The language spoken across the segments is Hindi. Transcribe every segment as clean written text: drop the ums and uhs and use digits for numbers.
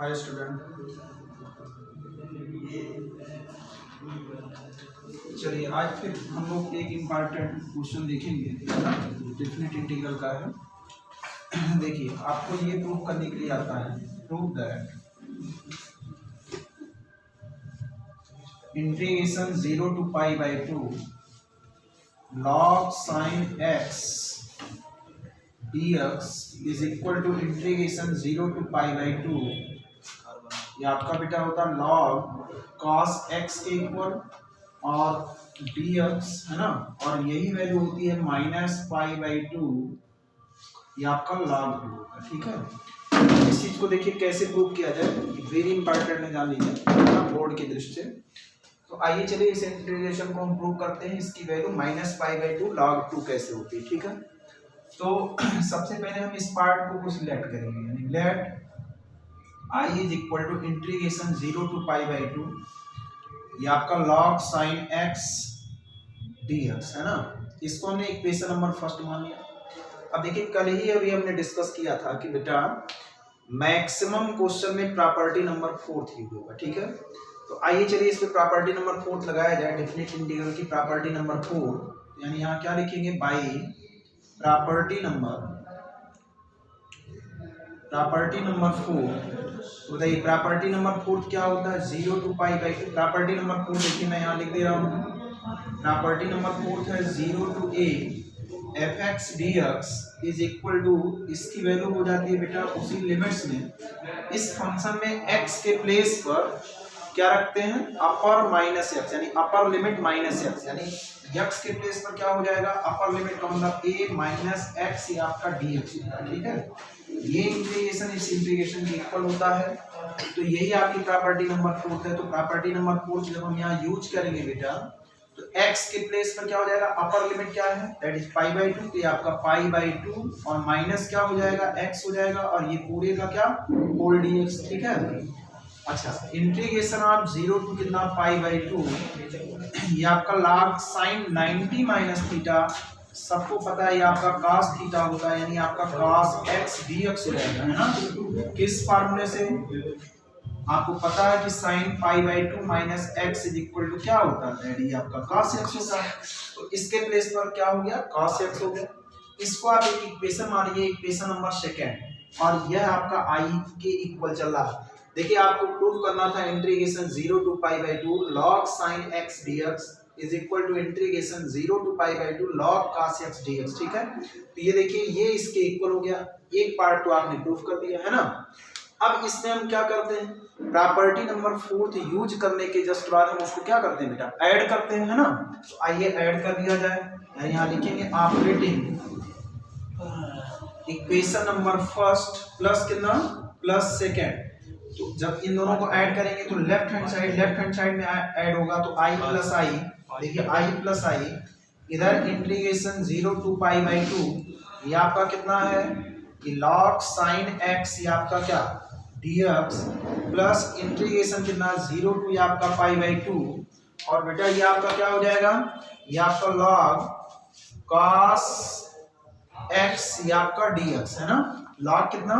हाय स्टूडेंट, चलिए आज फिर हम लोग एक इम्पॉर्टेंट क्वेश्चन देखेंगे डेफिनेट इंटीग्रल का है। देखिए, आपको ये प्रूव करने के लिए आता है, prove that integration 0 to pi by 2 log sin x dx is equal to integration 0 to pi by 2, ये आपका बेटा होता है log cos x के इक्वल और dx है ना, और यही वैल्यू होती है माइनस पाई बाई 2, ये आपका log 2 होगा। ठीक है, इस चीज को देखिए कैसे प्रूव किया जाए, वेरी इंपॉर्टेंट है, जान लीजिए बोर्ड की दृष्टि से। तो आइए चलिए इस इंटीग्रेशन को हम प्रूव करते हैं। इसकी value minus pi by 2 log 2 कैसे होती है। ठीक है, तो सबसे पहले हम इस पार्ट को कुछ लेट करेंगे, यानी let i is equal to integration 0 to pi by 2, ये आपका log sin x dx है ना। इसको हमने इक्वेशन नंबर फर्स्ट मान लिया। अब देखिए, कल ही अभी हमने डिस्कस किया था कि बेटा मैक्सिमम क्वेश्चन में प्रॉपर्टी नंबर 4 ही होगा। ठीक है, तो आइए चलिए इस पे प्रॉपर्टी नंबर 4 लगाया जाए, डेफिनेट इंटीग्रल की प्रॉपर्टी नंबर 4। यानी यहाँ क्या लिखेंगे, बाई प्रॉपर्टी नंबर 4। तो बताइए प्रॉपर्टी नंबर 4 क्या होता है, 0 to pi by 2। Property number 4 देखिए मैं यहाँ लिख दे रहा हूँ, प्रॉपर्टी नंबर 4 है 0 to a fx dx is equal to, इसकी वैल्यू हो जाती है बेटा उसी लिमिट्स में, इस फंक्शन में x के प्लेस पर क्या रखते हैं, अपर माइनस एक्स, यानी अपर लिमिट माइनस एक्स, यानी x के प्लेस पर क्या हो जाएगा, अपर लिमिट का मतलब a माइनस एक्स, ये आपका dx होगा। ठीक है, ये इंटीग्रेशन इस इंटीग्रेशन के इक्वल होता है, तो यही आपकी प्रॉपर्टी नंबर 4 है। तो प्रॉपर्टी नंबर 4 जब हम यहाँ यूज करेंगे बेटा, तो x के प्लेस पर क्या हो जाएगा, अपर लिमिट क्या है, दैट इज पाई बाई 2, तो ये आपका पाई बाई 2 और माइनस क्या हो जाएगा, x हो जाएगा, और ये पूरे का क्या, होल dx। ठीक है, अच्छा इंटीग्रेशन आप 0 to कितना पाई बाई 2, ये आपका log sin 90 माइनस थीटा, सबको पता है ये आपका cos थीटा होता है, यानी आपका cos x dx हो जाएगा, है ना। किस फार्मूले से, आपको पता है कि sin pi by 2 minus x is equal to क्या होता है, ये आपका cos x होता है। तो इसके प्लेस पर क्या हो गया, cos x हो गया। इसको आप एक इक्वेशन मानिए, इक्वेशन नंबर 2, और यह आपका i के इक्वल चल रहा है। देखिए, आपको प्रूव करना था integration 0 to pi by 2 log sin x dx is equal to integration 0 to pi by 2 log cos x dx। ठीक है, तो ये देखिए ये इसके इक्वल हो गया, एक पार्ट तो आपने प्रूव कर दिया है ना। अब इसमें हम क्या करते हैं, प्रॉपर्टी नंबर 4 यूज करने के जस्ट बाद हम उसको क्या करते हैं बेटा, ऐड करते हैं, है ना। तो आइए ऐड कर दिया जाए, यहाँ लिखेंगे operating equation number first plus कितना, प्लस सेकेंड। तो जब इन दोनों को ऐड करेंगे तो लेफ्ट हैंड साइड में ऐड होगा, तो i प्लस आई, देखिए i प्लस आई, इधर इंटीग्रेशन 0 to पाई बाई 2, ये आपका कितना है, कि log sin x, ये आपका क्या dx, प्लस इंटीग्रेशन कितना 0 to ये आपका पाई बाई 2, और बेटा ये आपका क्या हो जाएगा, ये आपका log cos x, ये आपका dx है ना, log कितना,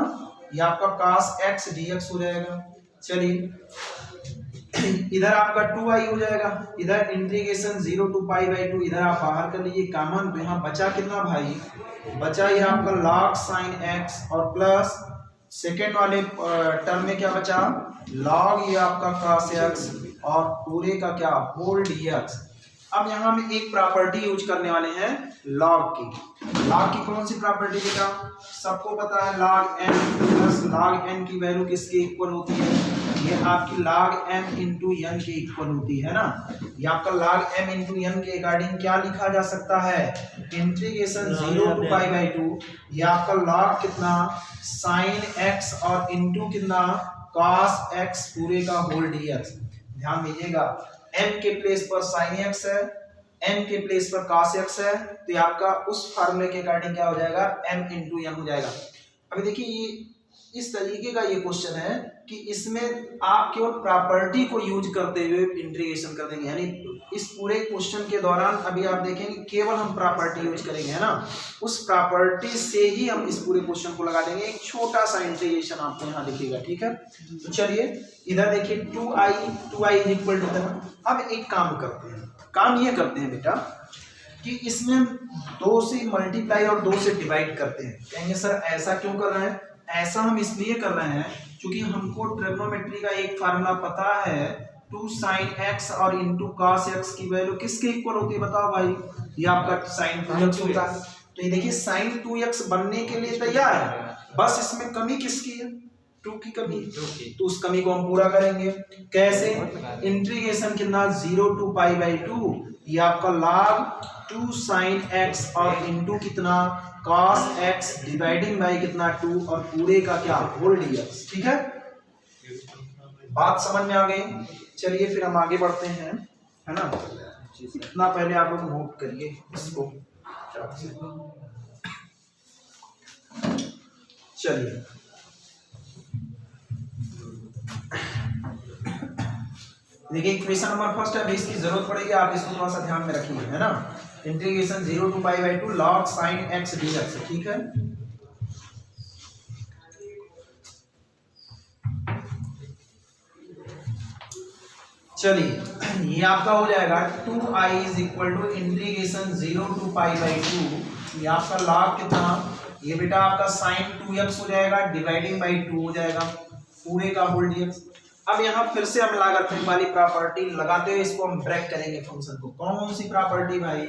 ये आपका cos x dx हो जाएगा। चलिए इधर आपका 2i हो जाएगा, इधर इंटीग्रेशन 0 to पाई बाई 2, इधर आप बाहर कर लीजिए कॉमन, तो यहाँ बचा कितना भाई, बचा ये आपका log sin x, और प्लस सेकेंड वाले टर्म में क्या बचा, log ये आपका cos x, और पूरे का क्या, होल dx। अब यहाँ हम एक प्रॉपर्टी यूज करने वाले हैं log की कौन सी प्रॉपर्टी बेटा, सबको पता है log m plus log n की वैल्यू किसके इक्वल होती है, ये आपकी log m इंटू n के इक्वल होती है ना। ये आपका log m इंटू n के अकॉर्डिंग क्या लिखा जा सकता है, इंटीग्रेशन 0 to पाई बाई 2, ये आपका log कितना sin x और इंटू कितना cos x पूरे का होल dx। ध्यान दीजिएगा, m के प्लेस पर sin x है, n के प्लेस पर cos x है, तो ये आपका उस फार्मूले के अकॉर्डिंग क्या हो जाएगा, m इंटू n हो जाएगा। अभी देखिए ये इस तरीके का ये क्वेश्चन है कि इसमें आप केवल प्रॉपर्टी को यूज करते हुए इंटीग्रेशन कर देंगे, यानी इस पूरे क्वेश्चन के दौरान अभी आप देखेंगे केवल हम प्रॉपर्टी यूज करेंगे, है ना, उस प्रॉपर्टी से ही हम इस पूरे क्वेश्चन को लगा देंगे। एक छोटा सा इंटीग्रेशन आपको यहाँ दिखेगा, ठीक है। तो चलिए इधर देखिए 2i इज इक्वल टू अब एक काम करते हैं, काम ये करते हैं बेटा कि इसमें हम 2 से मल्टीप्लाई और 2 से डिवाइड करते हैं। कहेंगे सर ऐसा क्यों कर रहे हैं? ऐसा हम इसलिए कर रहे हैं क्योंकि हमको ट्रिग्नोमेट्री का एक फार्मूला पता है, 2 sin x और इंटू cos x की वैल्यू किसके इक्वल होती है बताओ भाई? ये आपका sin 2x होता है। तो ये देखिए sin 2x बनने के लिए तैयार है, बस इसमें कमी किसकी है? 2 की कमी। तो उस कमी को हम पूरा करेंगे कैसे? इंटीग्रेशन कितना 0 to π/2, ये आपका log 2 sin x और इंटू कितना cos x डिवाइडिंग बाई कितना 2 और पूरे का क्या होल dx, ठीक है। बात समझ में आ गई? चलिए फिर हम आगे बढ़ते हैं, है ना। इतना पहले आप लोग नोट करिए इसको। चलिए देखिए इक्वेशन नंबर फर्स्ट है, इसकी जरूरत पड़ेगी, आप इसको थोड़ा सा ध्यान में रखिए, है ना। Integration 0 to π/2 log sin x dx, ठीक है। चलिए ये आपका हो जाएगा 2i is equal to integration 0 to π/2, ये आपका log कितना, ये बेटा आपका sin 2x हो जाएगा डिवाइडिंग बाई 2 हो जाएगा पूरे का होल dx। अब यहाँ फिर से हम लागत वाली प्रॉपर्टी लगाते हुए इसको हम ब्रेक करेंगे फंक्शन को। कौन सी प्रॉपर्टी भाई?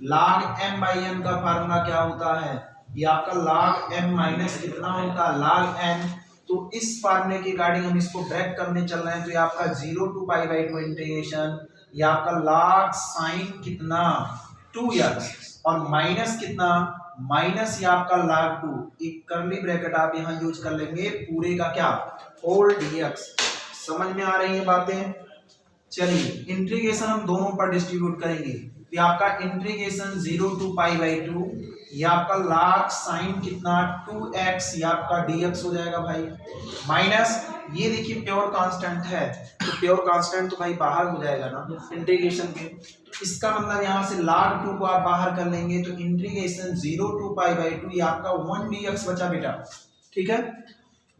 log m/n का फार्मूला क्या होता है? ये आपका log m माइनस कितना होता है? log n। तो इस फार्मूले के रिगार्डिंग हम इसको ब्रेक करने चल रहे हैं। तो ये आपका 0 to π/2 इंटीग्रेशन, ये आपका log sin कितना 2x और माइनस कितना माइनस ये आपका log 2, एक करली ब्रैकेट आप यहाँ यूज कर लेंगे पूरे का क्या होल dx। समझ में आ रही है बातें? चलिए इंटीग्रेशन हम दोनों पर डिस्ट्रीब्यूट करेंगे। तो आपका इंटीग्रेशन 0 to π/2, ये आपका log sin कितना 2x, ये आपका dx हो जाएगा भाई, माइनस ये देखिए प्योर कांस्टेंट है, तो प्योर कांस्टेंट तो भाई बाहर हो जाएगा ना इंटीग्रेशन के। तो इसका मतलब यहाँ से log 2 को आप बाहर कर लेंगे तो इंटीग्रेशन 0 to π/2 ये आपका 1 dx बचा बेटा, ठीक है।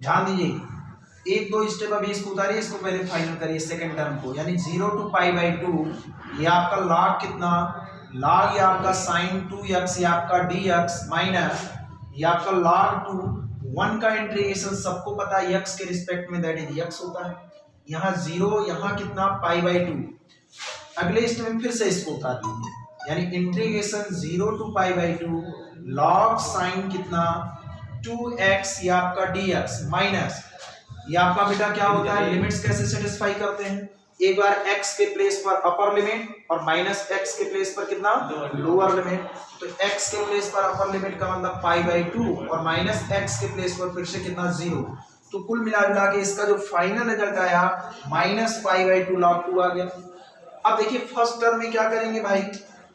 ध्यान दीजिए, 1-2 स्टेप अभी इसको उतारिए, इसको पहले फाइनल करिए सेकंड टर्म को, यानी 0 to π/2 ये आपका log कितना, log ये आपका sin 2x ये आपका dx माइनस ये आपका log 2 1 का इंटीग्रेशन सबको पता है x के रिस्पेक्ट में दैट इज x होता है, यहाँ 0 यहाँ कितना π/2। अगले स्टेप में फिर से इसको उतार लीजिए, यानी इंटीग्रेशन 0 to π/2 log sin कितना 2x ये आपका dx माइनस ये आपका बेटा क्या होता है, लिमिट्स कैसे सेटिस्फाई करते हैं? एक बार x के प्लेस पर अपर लिमिट और माइनस x के प्लेस पर कितना लोअर लिमिट। तो x के प्लेस पर अपर लिमिट का मतलब π/2 और माइनस x के प्लेस पर फिर से कितना 0। तो कुल मिला के इसका जो फाइनल रिजल्ट आया माइनस π/2 log 2 आ गया। अब देखिए फर्स्ट टर्म में क्या करेंगे भाई,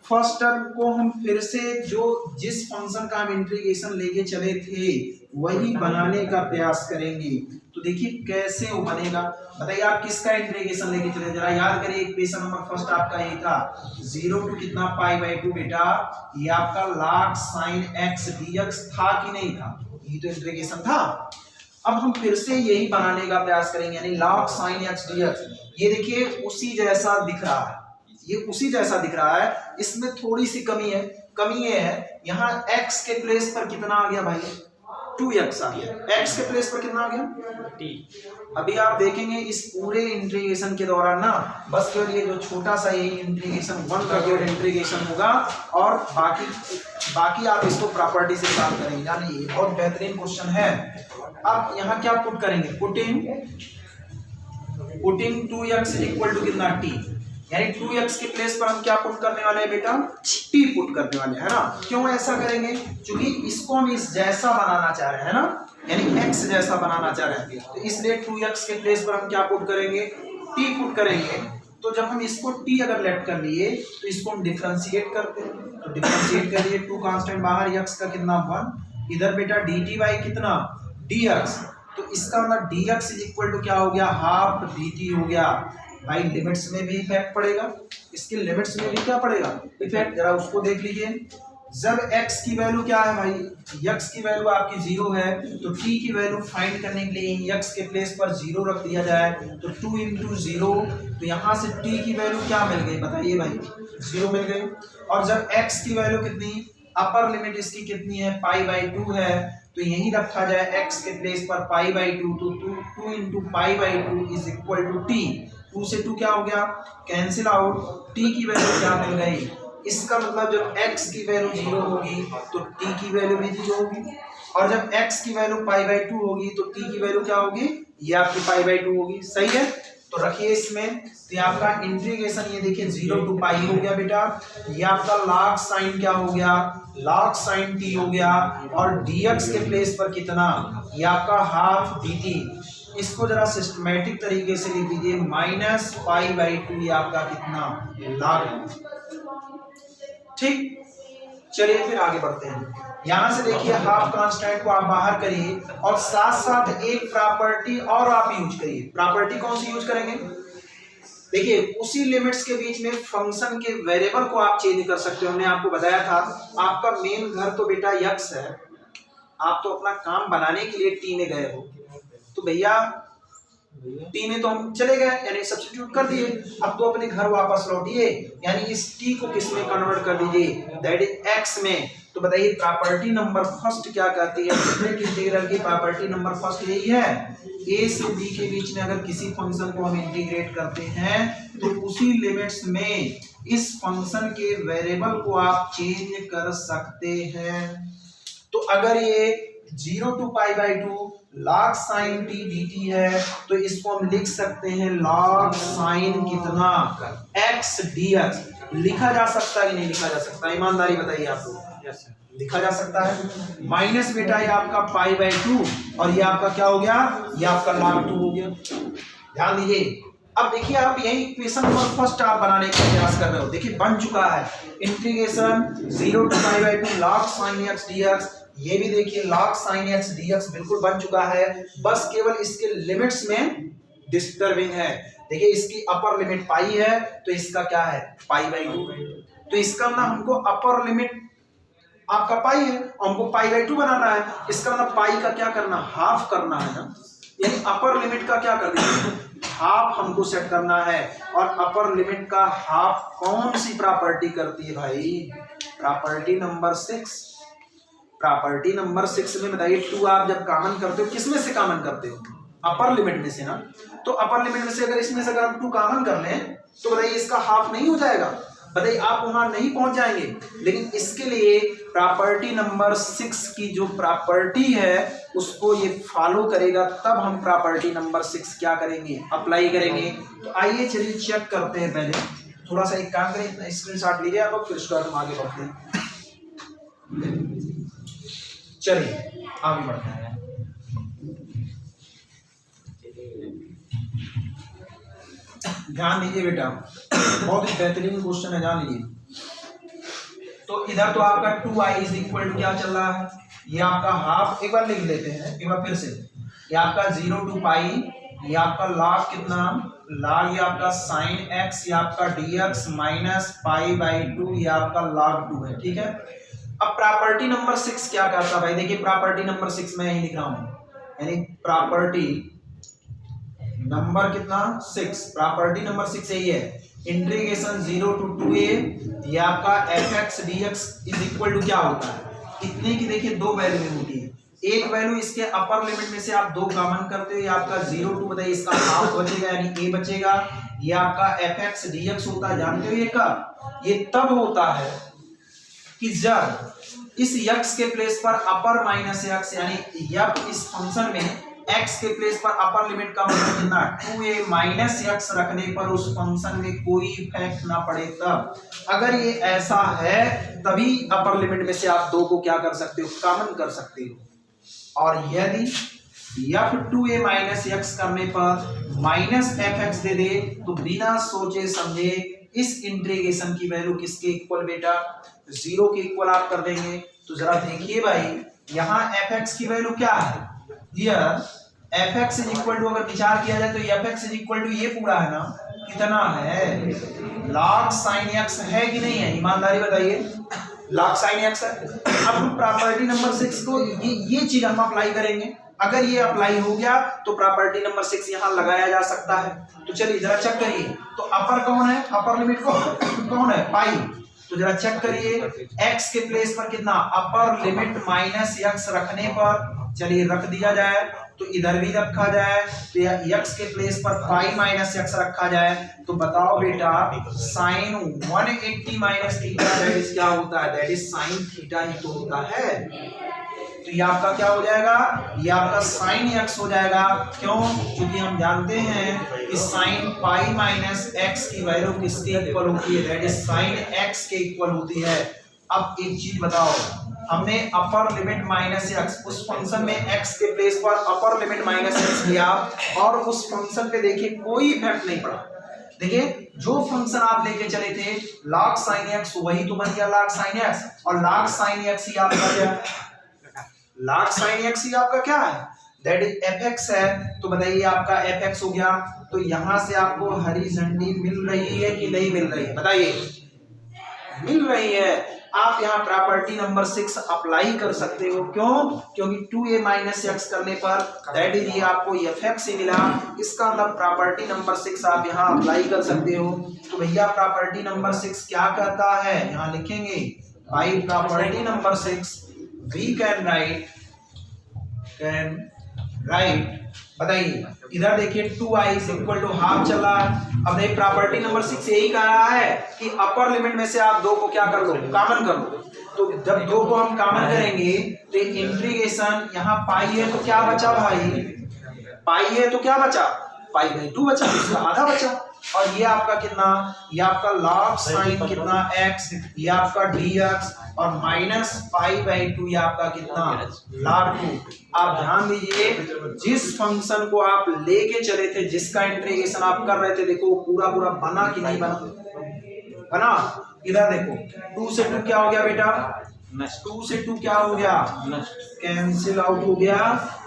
फर्स्ट टर्म को हम फिर से जो जिस फंक्शन का हम इंटीग्रेशन लेके चले थे वही बनाने का प्रयास करेंगे। तो देखिए कैसे वो बनेगा, बताइए आप किसका इंटीग्रेशन लेके चले, जरा याद करिए। इक्वेशन नंबर फर्स्ट आपका ये था 0 to कितना π/2 बेटा, ये आपका log sin x dx था कि नहीं था? ये तो इंटीग्रेशन था। अब हम फिर से यही बनाने का प्रयास करेंगे, यानी log sin x dx। ये देखिए उसी जैसा दिख रहा है, ये उसी जैसा दिख रहा है, इसमें थोड़ी सी कमी है। कमी ये है यहाँ x के प्लेस पर कितना आ गया भाई 2x आ गया, x के प्लेस पर कितना आ गया t। अभी आप देखेंगे इस पूरे इंटीग्रेशन के दौरान ना बस केवल ये जो छोटा सा ये इंटीग्रेशन 1 का केवल इंटीग्रेशन होगा और बाकी आप इसको प्रॉपर्टी से सॉल्व करेंगे, यानी ये बहुत बेहतरीन क्वेश्चन है। अब यहाँ क्या पुट करेंगे, पुटिंग 2x इक्वल टू कितना t, यानी 2x के प्लेस पर हम क्या पुट करने वाले हैं बेटा t पुट करने वाले हैं ना। क्यों ऐसा करेंगे, क्योंकि इसको हम इस जैसा बनाना चाह रहे हैं ना, यानी x जैसा बनाना चाह रहे हैं, तो इसलिए 2x के प्लेस पर हम क्या पुट करेंगे t पुट करेंगे। तो जब हम इसको t अगर लेट कर लिए तो इसको हम डिफरेंशिएट करते हैं, तो डिफरेंशिएट करिए 2 कांस्टेंट बाहर x का कितना 1, इधर बेटा dt बाई कितना dx तो इसका मतलब dx इज इक्वल टू क्या हो गया, हाफ dt हो गया। भाई लिमिट्स में भी इफेक्ट पड़ेगा, इसके लिमिट्स में भी क्या पड़ेगा, इफेक्ट। जरा उसको देख लीजिए, जब x की वैल्यू क्या है भाई, x की वैल्यू आपकी 0 है, तो t की वैल्यू फाइंड करने के लिए इन x के प्लेस पर 0 रख दिया जाए, तो 2 इंटू 0, तो यहाँ से t की वैल्यू क्या मिल गई बताइए भाई, 0 मिल गई। और जब x की वैल्यू कितनी, अपर लिमिट इसकी कितनी है, π/2 है, तो यही रखा जाए x के प्लेस पर π/2, तो 2 into π/2 is equal to t। 2 से 2 क्या हो गया, कैंसिल आउट, t की वैल्यू क्या मिल गई। इसका मतलब जब x की वैल्यू 0 होगी तो t की वैल्यू भी 0 होगी, और जब x की वैल्यू π/2 होगी तो t की वैल्यू क्या होगी, ये आपकी π/2 होगी। सही है, तो रखिए इसमें, तो ये आपका इंटीग्रेशन, ये देखिए 0 टू पाई हो गया बेटा, ये आपका log साइन क्या हो गया, log साइन t हो गया, और dx के प्लेस पर कितना, ये आपका हाफ dt। इसको जरा सिस्टमेटिक तरीके से लिख दीजिए, -π/2, ये आपका कितना, log। ठीक, चलिए फिर आगे बढ़ते हैं। यहां से देखिए हाफ कांस्टेंट को आप बाहर करिए, और साथ साथ एक प्रॉपर्टी और आप यूज करिए। प्रॉपर्टी कौन सी यूज करेंगे, देखिए उसी लिमिट्स के बीच में फंक्शन के वेरिएबल को आप चेंज कर सकते हो। हमने आपको बताया था, आपका मेन घर तो बेटा x है, आप तो अपना काम बनाने के लिए टी में गए हो, तो भैया टी में तो हम चले गए, यानी सब्स्टिट्यूट कर दिए, अब तो अपने घर वापस लौटिए, यानी इस टी को किस में कन्वर्ट कर दीजिए, दैट इज एक्स में। तो बताइए प्रॉपर्टी नंबर फर्स्ट क्या कहती है, इंटीग्रल की प्रॉपर्टी नंबर फर्स्ट यही है, ए से बी के बीच में अगर किसी फंक्शन को हम इंटीग्रेट करते हैं तो उसी लिमिट्स में इस फंक्शन के वेरिएबल को आप चेंज कर सकते हैं। तो अगर ये 0 to π/2 log sin t dt है, तो इसको हम लिख सकते हैं log sin कितना, x dx। लिखा जा सकता है कि नहीं लिखा जा सकता, ईमानदारी बताइए आपको, लिखा जा सकता है। माइनस बेटा ये आपका π/2, और ये आपका क्या हो गया, ये आपका log 2 हो गया। ध्यान दीजिए, अब देखिए आप यही इक्वेशन नंबर फर्स्ट आप बनाने का प्रयास कर रहे हो, देखिए बन चुका है, integration 0 to π/2 log sin x dx, ये भी देखिए log sin x dx बिल्कुल बन चुका है, बस केवल इसके लिमिट्स में डिस्टर्बिंग है। देखिए इसकी अपर लिमिट पाई है, तो इसका क्या है, π/2, तो इसका मतलब हमको अपर लिमिट आपका पाई है और हमको π/2 बनाना है, इसका मतलब पाई का क्या करना, हाफ करना है ना, यानी अपर लिमिट का क्या कर देंगे, हाफ हमको सेट करना है। और अपर लिमिट का हाफ कौन सी प्रॉपर्टी करती है भाई, प्रॉपर्टी नंबर 6। प्रॉपर्टी नंबर 6 में बताइए 2 आप जब कॉमन करते हो, किसमें से कॉमन करते हो, अपर लिमिट में से ना, तो अपर लिमिट में से अगर इसमें से अगर हम 2 कॉमन कर लें तो बताइए इसका हाफ नहीं हो जाएगा, बताइए आप वहां नहीं पहुंच जाएंगे। लेकिन इसके लिए प्रॉपर्टी नंबर 6 की जो प्रॉपर्टी है उसको ये फॉलो करेगा, तब हम प्रॉपर्टी नंबर 6 क्या करेंगे, अप्लाई करेंगे। तो आइए चलिए चेक करते हैं, पहले थोड़ा सा एक काम करें, स्क्रीनशॉट लीजिए आप, फिर उसके बाद हम आगे बढ़ते हैं। चलिए आगे बढ़ते हैं। ध्यान दीजिए बेटा, बहुत ही बेहतरीन क्वेश्चन है, ध्यान लीजिए। तो इधर तो आपका 2i इज इक्वल टू क्या चल रहा है, ये आपका हाफ, एक बार लिख लेते हैं, एक बार फिर से, ये आपका 0 टू पाई, ये आपका log कितना, log ये आपका sin x, ये आपका dx माइनस π/2, ये आपका log 2 है, ठीक है। अब प्रॉपर्टी नंबर 6 क्या करता भाई, देखिए प्रॉपर्टी नंबर 6 में यही लिख रहा हूं, यानी प्रॉपर्टी नंबर कितना 6, प्रॉपर्टी नंबर 6 यही है, इंटीग्रेशन 0 टू 2a, ये आपका fx dx is equal to क्या होता है, इतने की देखिए 2 वैल्यू होती है, एक वैल्यू इसके अपर लिमिट में से आप 2 कॉमन करते हो, ये आपका 0 टू बताइए इसका हाफ बचेगा, यानी a बचेगा, ये आपका fx dx होता है, जानते हो ये कब, ये तब होता है कि जब इस x के प्लेस पर अपर माइनस x, यानी इस फंक्शन में x के प्लेस पर अपर लिमिट का मतलब कितना, 2a माइनस x रखने पर उस फंक्शन में कोई इफेक्ट ना पड़े तब। अगर ये ऐसा है तभी अपर लिमिट में से आप 2 को क्या कर सकते हो, कॉमन कर सकते हो। और यदि f2a माइनस x करने पर माइनस fx दे दे तो बिना सोचे समझे इस इंटीग्रेशन की वैल्यू किसके इक्वल बेटा, 0 के इक्वल आप कर देंगे। तो जरा देखिए भाई, यहाँ fx की वैल्यू क्या है, here f x is equal to, अगर विचार किया जाए तो f x is equal to ये पूरा है ना, कितना है log sin x है कि नहीं है, ईमानदारी बताइए, log sin x है। अब प्रॉपर्टी नंबर 6 को ये चीज हम अप्लाई करेंगे, अगर ये अप्लाई हो गया तो प्रॉपर्टी नंबर 6 यहाँ लगाया जा सकता है। तो चलिए जरा चेक करिए, तो अपर कौन है, अपर लिमिट कौन है, पाई। तो जरा चेक करिए x के प्लेस पर कितना, अपर लिमिट माइनस x रखने पर, चलिए रख दिया जाए, तो इधर भी रखा जाए, तो x के प्लेस पर पाई माइनस x रखा जाए, तो बताओ बेटा sine 180 minus theta that is क्या होता है, दैट इज साइन थीटा ही तो होता है। तो ये आपका क्या हो जाएगा, ये आपका साइन x हो जाएगा, क्यों, क्योंकि हम जानते हैं कि साइन पाई माइनस x की वैल्यू किसके इक्वल होती है, दैट इज साइन x के इक्वल होती है। अब एक चीज बताओ, हमने अपर लिमिट माइनस एक्स, उस फंक्शन में x के प्लेस पर अपर लिमिट माइनस एक्स लिया और उस फंक्शन पे देखिए कोई इफेक्ट नहीं पड़ा। देखिए जो फंक्शन आप लेके चले थे log sin x वही तो बन गया log sin x, और log sin x ही आपका क्या, log sin x ही आपका क्या है, दैट इज fx है। तो बताइए आपका fx हो गया, तो यहां से आपको हरी झंडी मिल रही है कि नहीं मिल रही है, बताइए मिल रही है। आप यहाँ प्रॉपर्टी नंबर 6 अप्लाई कर सकते हो, क्यों, क्योंकि 2a माइनस एक्स करने पर दैट इज ये आपको fx ही मिला, इसका मतलब प्रॉपर्टी नंबर 6 आप यहाँ अप्लाई कर सकते हो। तो भैया प्रॉपर्टी नंबर 6 क्या कहता है, यहाँ लिखेंगे by property number 6 we can write, बताइए इधर देखिए 2i is equal to half चला। अब देखिए प्रॉपर्टी नंबर 6 यही कह रहा है कि अपर लिमिट में से आप 2 को क्या कर लो, कॉमन कर लो। तो जब 2 को हम कॉमन करेंगे तो इंटीग्रेशन, यहाँ पाई है तो क्या बचा भाई, पाई है तो क्या बचा, पाई बाई 2 बचा, इसका आधा बचा। और ये आपका कितना, ये आपका log sin कितना x, ये आपका dx, और माइनस पाई बाई 2 ये आपका कितना log 2। आप ध्यान दीजिए जिस फंक्शन को आप लेके चले थे, जिसका इंटीग्रेशन आप कर रहे थे, देखो पूरा पूरा बना कि नहीं बना, बना। इधर देखो 2 से 2 क्या हो गया बेटा, 2 से 2 क्या हो गया, कैंसिल आउट हो गया।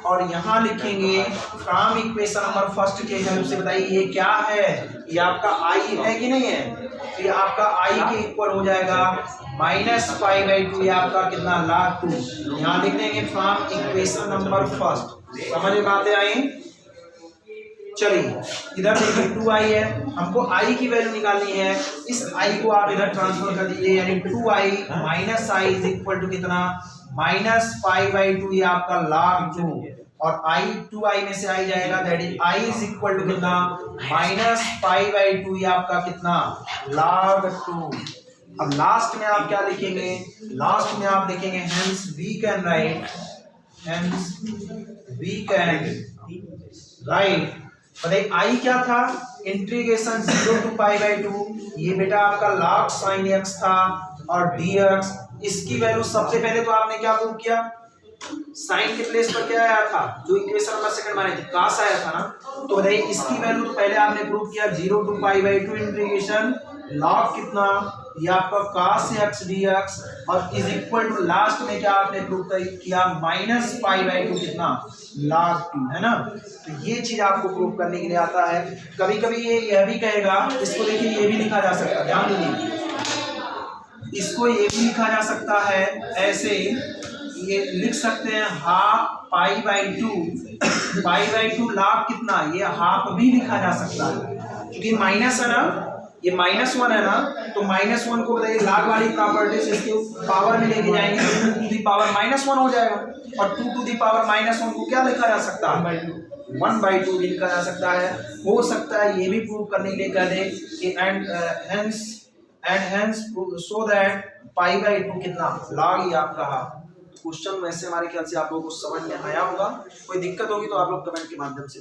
और यहाँ लिखेंगे फ्रॉम इक्वेशन नंबर फर्स्ट के हेल्प से, बताइए ये क्या है, ये आपका i है कि नहीं है, तो ये आपका i के इक्वल हो जाएगा माइनस पाई बाई 2, ये आपका कितना log 2। यहाँ लिख देंगे फ्रॉम इक्वेशन नंबर फर्स्ट, समझ में बातें आई। चलिए इधर देखिए 2i है, हमको i की वैल्यू निकालनी है, इस i को आप इधर ट्रांसफर कर दीजिए, यानी 2i minus i is equal to कितना, माइनस पाई बाई 2, ये आपका log 2, और i 2i में से आई जाएगा, that is i is equal to कितना, माइनस पाई बाई 2, ये आपका कितना log 2। अब लास्ट में आप क्या लिखेंगे, लास्ट में आप लिखेंगे hence we can write, hence we can write, बताइए आई क्या था, इंटीग्रेशन 0 टू पाई बाई 2, ये बेटा आपका log sin x था, और dx, इसकी वैल्यू सबसे पहले तो आपने क्या प्रूव किया, साइन के प्लेस पर क्या आया था, जो इक्वेशन नंबर सेकंड माने थे cos आया था ना, तो बताइए इसकी वैल्यू तो पहले आपने प्रूव किया 0 to pi by 2 integration log कितना, ये आपका cos x dx, और इज इक्वल टू लास्ट में क्या आपने प्रूव किया माइनस पाई बाई 2 कितना log 2, है ना। तो ये चीज आपको प्रूव करने के लिए आता है। कभी कभी ये यह भी कहेगा, इसको देखिए ये भी लिखा जा सकता है, ध्यान दीजिए, इसको ये भी लिखा जा सकता है ऐसे, ये लिख सकते हैं half pi by 2, pi by 2 log कितना, ये हाफ भी लिखा जा सकता है, क्योंकि माइनस है ना, ये -1 है ना, तो -1 को बताइए log वाली प्रॉपर्टी से इसके पावर में लेके जाएंगे तो 2 टू दी पावर -1 हो जाएगा, और 2 टू दी पावर -1 को क्या लिखा जा सकता है, 1/2 भी लिखा जा सकता है। हो सकता है ये भी प्रूव करने के लिए कह दे कि and hence so that pi by 2 कितना log ही आपका हाफ। क्वेश्चन वैसे हमारे ख्याल से आप लोगों को समझ में आया होगा, कोई दिक्कत होगी तो आप लोग कमेंट के माध्यम से